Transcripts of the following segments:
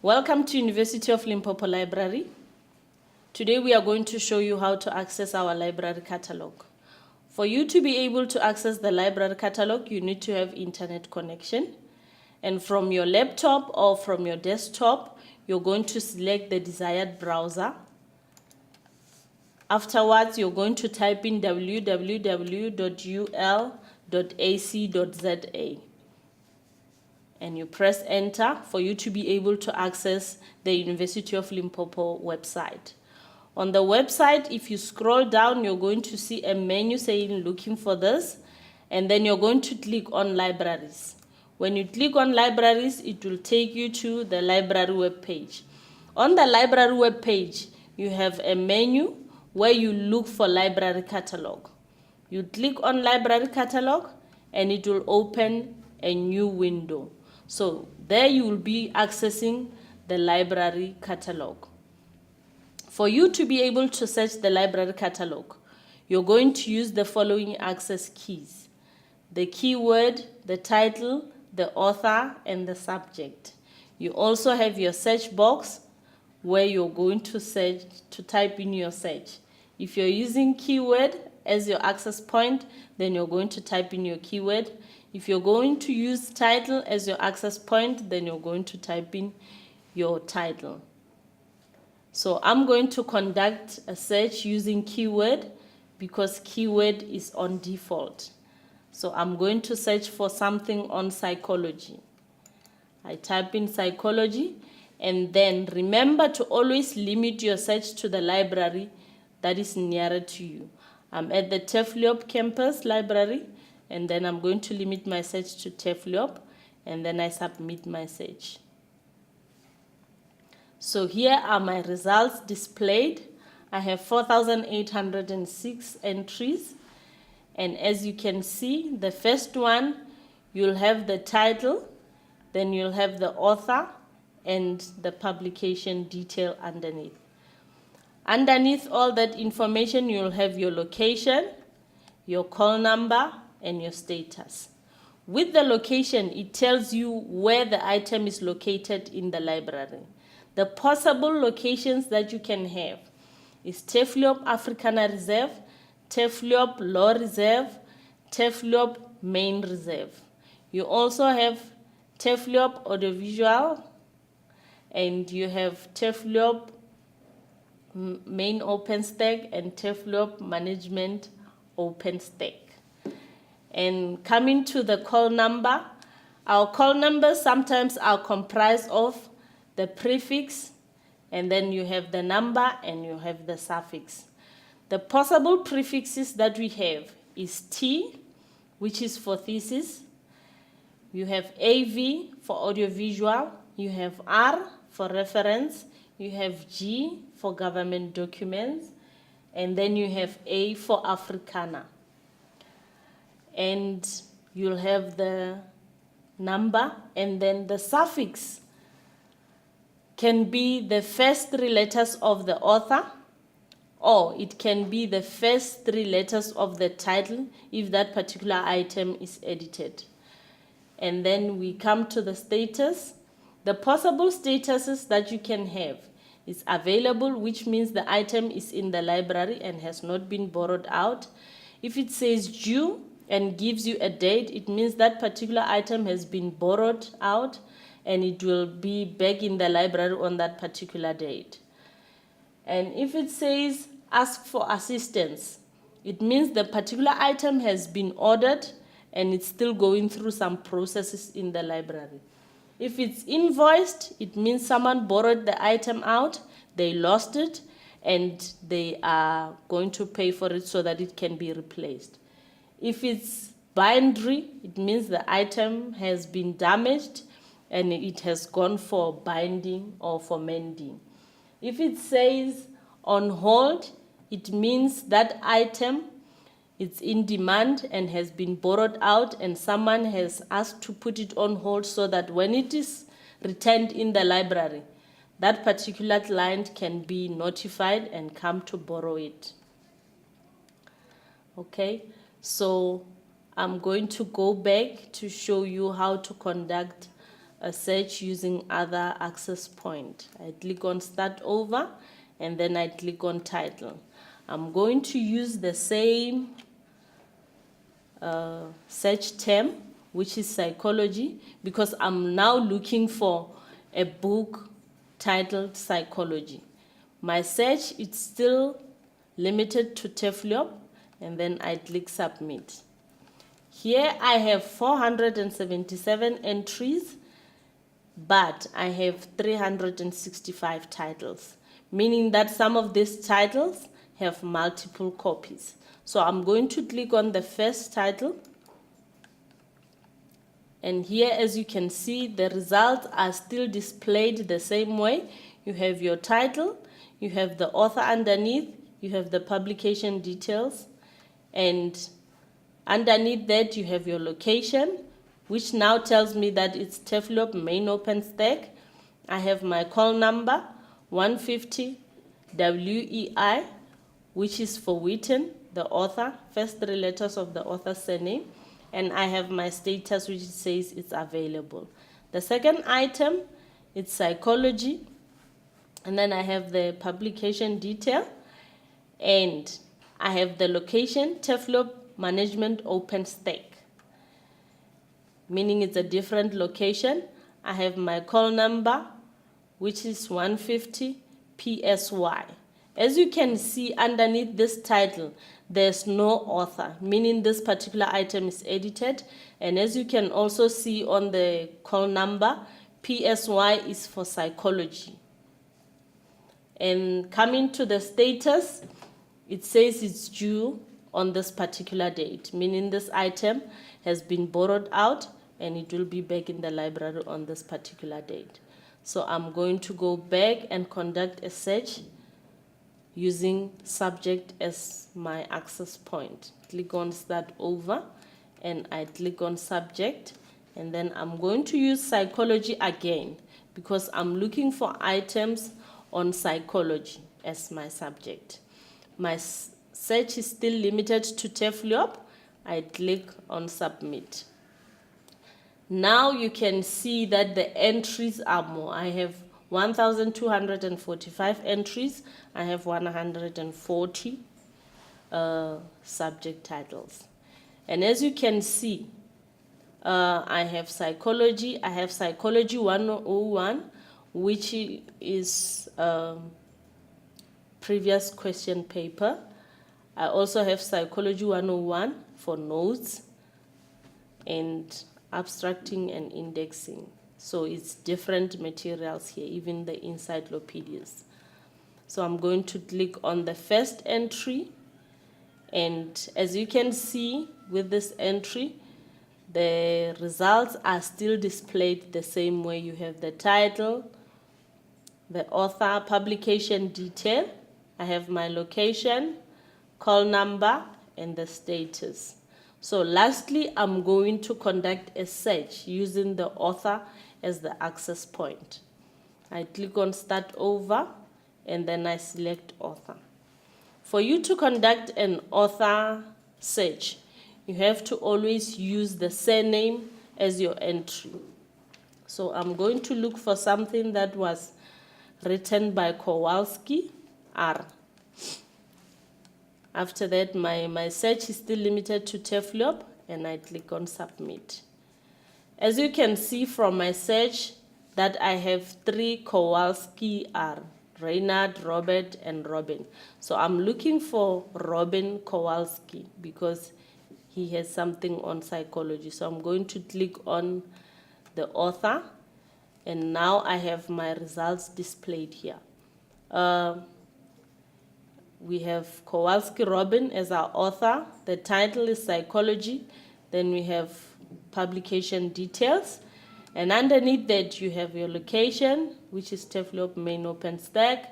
Welcome to University of Limpopo Library. Today we are going to show you how to access our library catalog. For you to be able to access the library catalog, you need to have internet connection. And from your laptop or from your desktop, you're going to select the desired browser. Afterwards, you're going to type in www.ul.ac.za. And you press enter for you to be able to access the University of Limpopo website. On the website, if you scroll down, you're going to see a menu saying looking for this, and then you're going to click on libraries. When you click on libraries, it will take you to the library web page. On the library web page, you have a menu where you look for library catalog. You click on library catalog and it will open a new window. So there you will be accessing the library catalog. For you to be able to search the library catalog, you're going to use the following access keys: the keyword, the title, the author, and the subject. You also have your search box where you're going to search, to type in your search. If you're using keyword as your access point, then you're going to type in your keyword. If you're going to use title as your access point, then you're going to type in your title. So I'm going to conduct a search using keyword because keyword is on default. So I'm going to search for something on psychology. I type in psychology, and then remember to always limit your search to the library that is nearer to you. I'm at the Catalogue campus library, and then I'm going to limit my search to Catalogue, and then I submit my search. So here are my results displayed. I have 4,806 entries, and as you can see, the first one, you'll have the title, then you'll have the author and the publication detail underneath. Underneath all that information, you'll have your location, your call number, and your status. With the location, it tells you where the item is located in the library. The possible locations that you can have is Catalogue Africana Reserve, Catalogue Law Reserve, Catalogue Main Reserve. You also have Catalogue Audiovisual, and you have Catalogue Main OpenStack and Catalogue Management OpenStack. And coming to the call number, our call numbers sometimes are comprised of the prefix, and then you have the number and you have the suffix. The possible prefixes that we have is T, which is for thesis. You have AV for audiovisual. You have R for reference. You have G for government documents. And then you have A for Africana. And you'll have the number, and then the suffix can be the first three letters of the author, or it can be the first three letters of the title if that particular item is edited. And then we come to the status. The possible statuses that you can have is available, which means the item is in the library and has not been borrowed out. If it says due and gives you a date, it means that particular item has been borrowed out and it will be back in the library on that particular date. And if it says ask for assistance, it means the particular item has been ordered and it's still going through some processes in the library. If it's invoiced, it means someone borrowed the item out, they lost it, and they are going to pay for it so that it can be replaced. If it's binary, it means the item has been damaged and it has gone for binding or for mending. If it says on hold, it means that item is in demand and has been borrowed out, and someone has asked to put it on hold so that when it is returned in the library, that particular client can be notified and come to borrow it. Okay, so I'm going to go back to show you how to conduct a search using other access point. I click on start over and then I click on title. I'm going to use the same search term, which is psychology, because I'm now looking for a book titled Psychology. My search is still limited to TEFLOP, and then I click submit. Here I have 477 entries, but I have 365 titles, meaning that some of these titles have multiple copies. So I'm going to click on the first title, and here, as you can see, the results are still displayed the same way. You have your title, you have the author underneath, you have the publication details, and underneath that you have your location, which now tells me that it's TEFLOP main OpenStack. I have my call number 150 WEI, which is for Witten, the author, first 3 letters of the author's surname, and I have my status, which says it's available. The second item, it's psychology, and then I have the publication detail, and I have the location, TEFLOP Management OpenStack, meaning it's a different location. I have my call number, which is 150 PSY. As you can see underneath this title, there's no author, meaning this particular item is edited. And as you can also see on the call number, PSY is for psychology. And coming to the status, it says it's due on this particular date, meaning this item has been borrowed out and it will be back in the library on this particular date. So I'm going to go back and conduct a search using subject as my access point. Click on start over and I click on subject, and then I'm going to use psychology again because I'm looking for items on psychology as my subject. My search is still limited to TEFLOP. I click on submit. Now you can see that the entries are more. I have 1,245 entries. I have 140 subject titles. And as you can see, I have psychology. I have psychology 101, which is previous question paper. I also have psychology 101 for notes and abstracting and indexing. So it's different materials here, even the encyclopedias. So I'm going to click on the first entry, and as you can see with this entry, the results are still displayed the same way. You have the title, the author, publication detail. I have my location, call number, and the status. So lastly, I'm going to conduct a search using the author as the access point. I click on start over and then I select author. For you to conduct an author search, you have to always use the surname as your entry. So I'm going to look for something that was written by Kowalski R. After that, my search is still limited to TEFLOP, and I click on submit. As you can see from my search that I have 3 Kowalski R, Reynard, Robert, and Robin. So I'm looking for Robin Kowalski because he has something on psychology. So I'm going to click on the author, and now I have my results displayed here. We have Kowalski Robin as our author. The title is Psychology. Then we have publication details. And underneath that, you have your location, which is TEFLOP main OpenStack.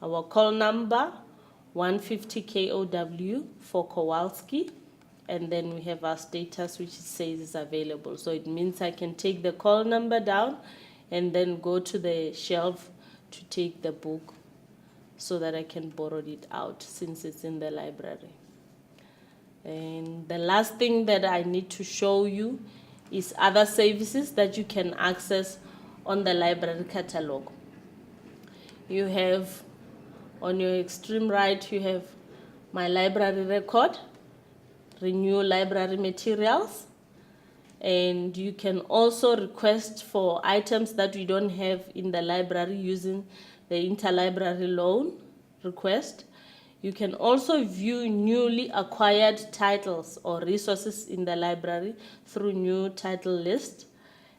Our call number, 150 KOW for Kowalski. And then we have our status, which says is available. So it means I can take the call number down and then go to the shelf to take the book, so that I can borrow it out since it's in the library. And the last thing that I need to show you is other services that you can access on the library catalog. You have, on your extreme right, you have my library record, renew library materials, and you can also request for items that we don't have in the library using the interlibrary loan request. You can also view newly acquired titles or resources in the library through new title list.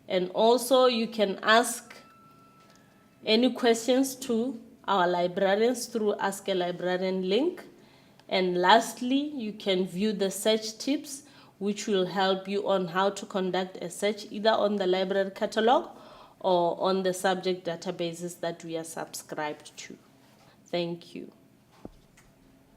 And also you can ask any questions to our librarians through Ask a Librarian link. And lastly, you can view the search tips, which will help you on how to conduct a search either on the library catalog or on the subject databases that we are subscribed to. Thank you.